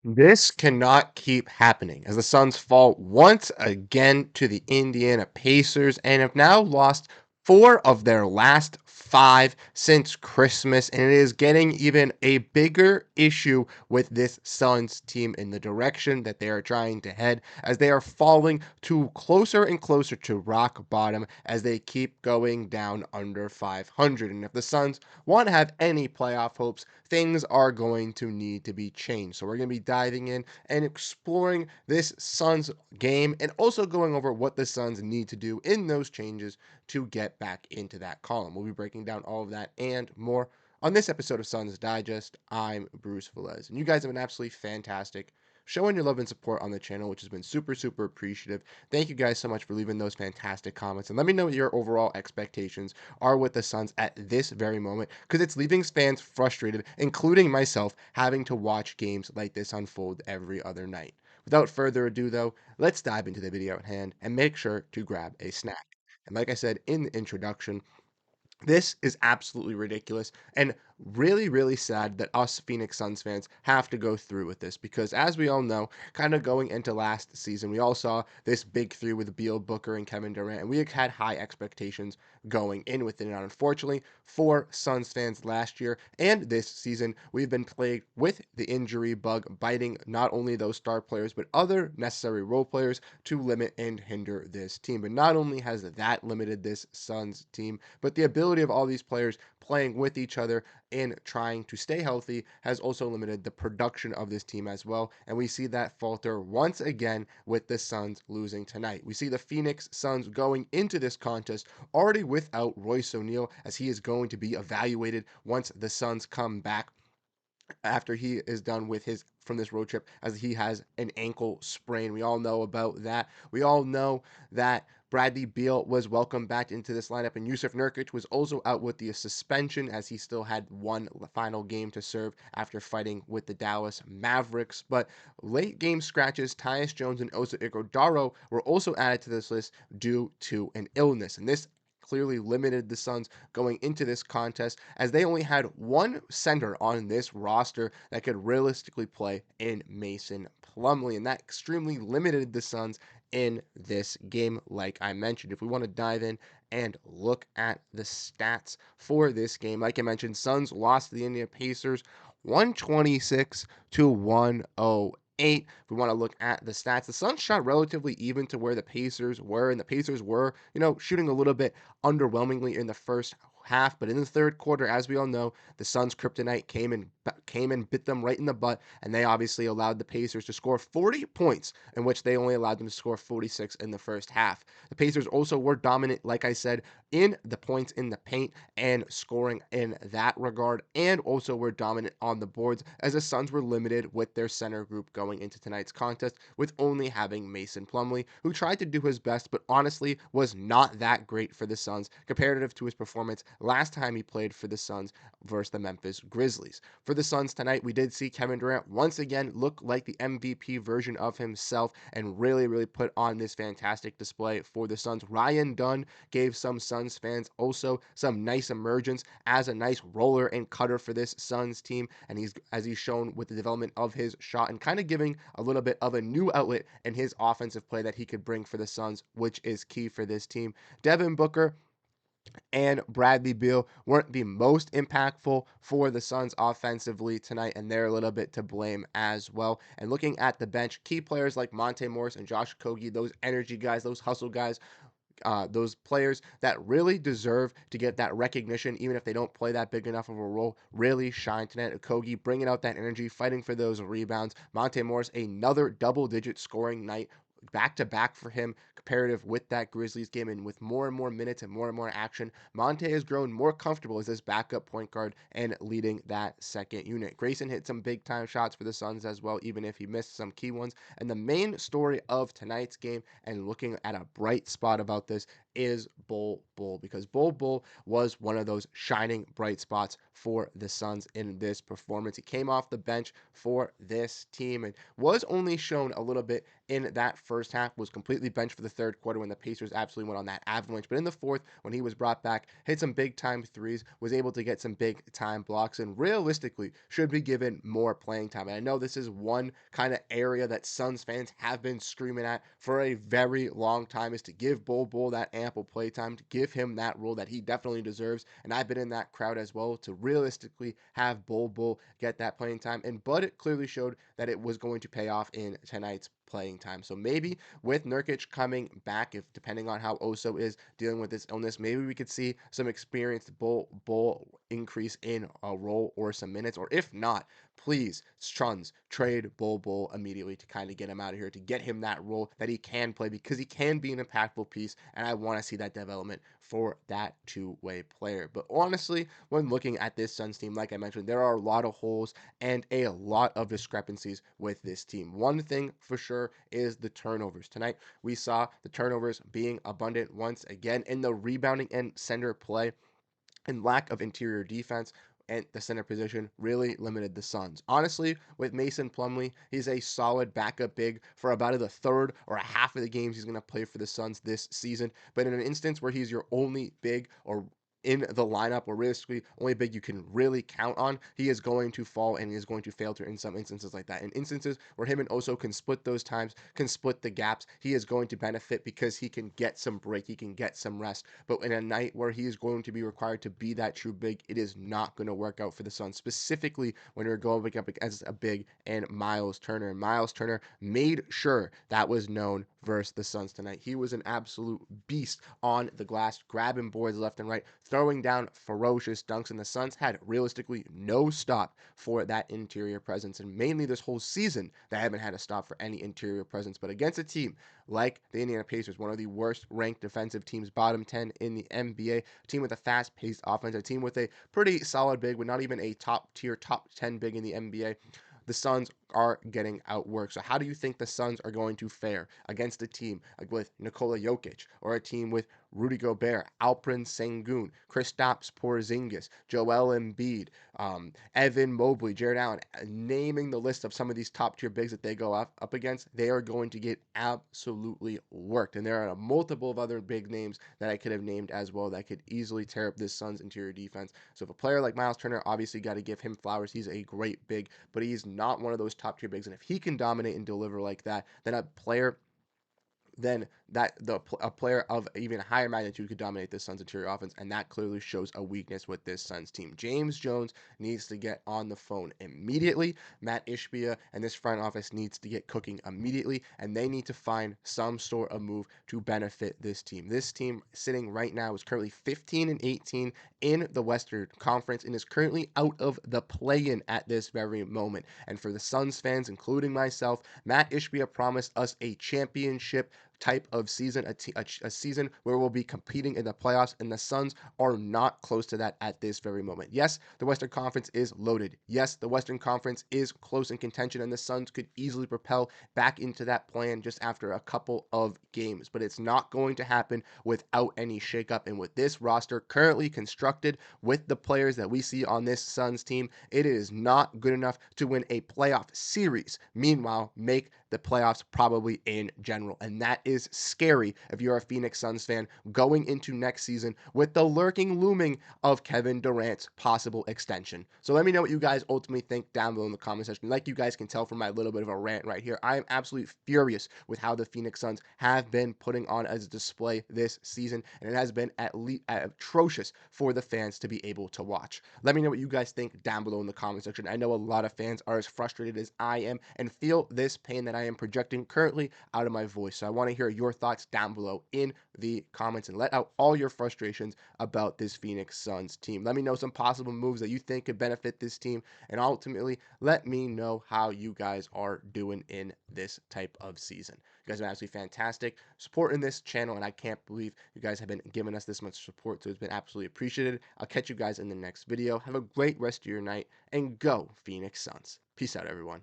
This cannot keep happening as the Suns fall once again to the Indiana Pacers and have now lost four of their last five since Christmas. And it is getting even a bigger issue with this Suns team in the direction that they are trying to head as they are falling to closer and closer to rock bottom as they keep going down under 500. And if the Suns want to have any playoff hopes, things are going to need to be changed. So we're going to be diving in and exploring this Suns game and also going over what the Suns need to do in those changes to get back into that column. We'll be breaking down all of that and more on this episode of Suns Digest. I'm Bruce Velez, and you guys have been absolutely fantastic showing your love and support on the channel, which has been super, super appreciative. Thank you guys so much for leaving those fantastic comments. And let me know what your overall expectations are with the Suns at this very moment, because it's leaving fans frustrated, including myself, having to watch games like this unfold every other night. Without further ado, though, let's dive into the video at hand and make sure to grab a snack. And like I said in the introduction, this is absolutely ridiculous and really, really sad that us Phoenix Suns fans have to go through with this because, as we all know, kind of going into last season, we all saw this big three with Beal, Booker, and Kevin Durant, and we had high expectations going in with it. And unfortunately, for Suns fans last year and this season, we've been plagued with the injury bug biting not only those star players but other necessary role players to limit and hinder this team. But not only has that limited this Suns team, but the ability of all these players playing with each other in trying to stay healthy has also limited the production of this team as well. And we see that falter once again with the Suns losing tonight. We see the Phoenix Suns going into this contest already without Royce O'Neal, as he is going to be evaluated once the Suns come back after he is done with his from this road trip, as he has an ankle sprain. We all know about that. We all know that Bradley Beal was welcomed back into this lineup, and Yusuf Nurkic was also out with the suspension as he still had one final game to serve after fighting with the Dallas Mavericks. But late game scratches, Tyus Jones and Osa Ighodaro were also added to this list due to an illness, and this clearly limited the Suns going into this contest as they only had one center on this roster that could realistically play in Mason Plumlee, and that extremely limited the Suns in this game, like I mentioned. If we want to dive in and look at the stats for this game, like I mentioned, Suns lost to the Indiana Pacers 126 to 108. If we want to look at the stats, the Suns shot relatively even to where the Pacers were, and the Pacers were, shooting a little bit underwhelmingly in the first half, but in the third quarter, as we all know, the Suns' kryptonite came and bit them right in the butt, and they obviously allowed the Pacers to score 40 points, in which they only allowed them to score 46 in the first half. The Pacers also were dominant, like I said, in the points in the paint and scoring in that regard, and also were dominant on the boards as the Suns were limited with their center group going into tonight's contest, with only having Mason Plumlee, who tried to do his best, but honestly was not that great for the Suns comparative to his performance last time he played for the Suns versus the Memphis Grizzlies. For the Suns tonight, we did see Kevin Durant once again look like the MVP version of himself and really, really put on this fantastic display for the Suns. Ryan Dunn gave some Suns fans also some nice emergence as a nice roller and cutter for this Suns team, and he's shown with the development of his shot and kind of giving a little bit of a new outlet in his offensive play that he could bring for the Suns, which is key for this team. Devin Booker and Bradley Beal weren't the most impactful for the Suns offensively tonight, and they're a little bit to blame as well. And looking at the bench, key players like Monte Morris and Josh Okogie, those energy guys, those hustle guys, those players that really deserve to get that recognition, even if they don't play that big enough of a role, really shine tonight. Okogie bringing out that energy, fighting for those rebounds. Monte Morris, another double-digit scoring night back to back for him comparative with that Grizzlies game, and with more and more minutes and more action, Monte has grown more comfortable as this backup point guard and leading that second unit. Grayson hit some big time shots for the Suns as well, even if he missed some key ones. And the main story of tonight's game, and looking at a bright spot about this, is Bol Bol, because Bol Bol was one of those shining bright spots for the Suns in this performance. He came off the bench for this team and was only shown a little bit in that first half, was completely benched for the third quarter when the Pacers absolutely went on that avalanche. But in the fourth, when he was brought back, hit some big time threes, was able to get some big time blocks, and realistically should be given more playing time. And I know this is one kind of area that Suns fans have been screaming at for a very long time, is to give Bol that ample play time, to give him that role that he definitely deserves. And I've been in that crowd as well, to realistically have Bol get that playing time. And but it clearly showed that it was going to pay off in tonight's playing time. So maybe with Nurkic coming back, if depending on how Oso is dealing with this illness, maybe we could see some experienced Bull increase in a role or some minutes. Or if not, please, Suns, trade Bull immediately to kind of get him out of here, to get him that role that he can play, because he can be an impactful piece, and I want to see that development for that two-way player. But honestly, when looking at this Suns team, like I mentioned, there are a lot of holes and a lot of discrepancies with this team. One thing for sure is the turnovers. Tonight, we saw the turnovers being abundant once again in the rebounding and center play, and lack of interior defense and the center position really limited the Suns. Honestly, with Mason Plumlee, he's a solid backup big for about the third or a half of the games he's going to play for the Suns this season. But in an instance where he's your only big, or in the lineup, or realistically only big you can really count on, he is going to fall and he is going to fail to in some instances like that. In instances where him and Oso can split those times, can split the gaps, he is going to benefit because he can get some break, he can get some rest. But in a night where he is going to be required to be that true big, it is not going to work out for the Suns, specifically when you're going up against a big and Miles Turner. And Miles Turner made sure that was known versus the Suns tonight. He was an absolute beast on the glass, grabbing boards left and right, throwing down ferocious dunks, and the Suns had realistically no stop for that interior presence. And mainly this whole season, they haven't had a stop for any interior presence. But against a team like the Indiana Pacers, one of the worst ranked defensive teams, bottom 10 in the NBA, a team with a fast-paced offense, a team with a pretty solid big, but not even a top-tier, top 10 big in the NBA, the Suns are getting outworked. So how do you think the Suns are going to fare against a team like with Nikola Jokic, or a team with Rudy Gobert, Alperen Sengun, Kristaps Porzingis, Joel Embiid, Evan Mobley, Jared Allen, naming the list of some of these top tier bigs that they go up against? They are going to get absolutely worked. And there are a multiple of other big names that I could have named as well that could easily tear up this Suns interior defense. So if a player like Miles Turner, obviously got to give him flowers. He's a great big, but he's not one of those top tier bigs. And if he can dominate and deliver like that, then a player of even higher magnitude could dominate this Suns interior offense, and that clearly shows a weakness with this Suns team. James Jones needs to get on the phone immediately. Matt Ishbia and this front office needs to get cooking immediately, and they need to find some sort of move to benefit this team. This team sitting right now is currently 15-18 in the Western Conference and is currently out of the play-in at this very moment. And for the Suns fans, including myself, Matt Ishbia promised us a championship type of season, a season where we'll be competing in the playoffs, and the Suns are not close to that at this very moment. Yes, the Western Conference is loaded. Yes, the Western Conference is close in contention, and the Suns could easily propel back into that plan just after a couple of games, but it's not going to happen without any shakeup. And with this roster currently constructed, with the players that we see on this Suns team, it is not good enough to win a playoff series. Meanwhile, make the playoffs probably in general, and that is scary if you're a Phoenix Suns fan going into next season with the lurking looming of Kevin Durant's possible extension. So let me know what you guys ultimately think down below in the comment section. Like you guys can tell from my little bit of a rant right here, I am absolutely furious with how the Phoenix Suns have been putting on as a display this season, and it has been at least atrocious for the fans to be able to watch. Let me know what you guys think down below in the comment section. I know a lot of fans are as frustrated as I am and feel this pain that I am projecting currently out of my voice. So I want to hear your thoughts down below in the comments and let out all your frustrations about this Phoenix Suns team. Let me know some possible moves that you think could benefit this team, and ultimately let me know how you guys are doing in this type of season. You guys have been absolutely fantastic supporting this channel, and I can't believe you guys have been giving us this much support, so it's been absolutely appreciated. I'll catch you guys in the next video. Have a great rest of your night, and go Phoenix Suns. Peace out, everyone.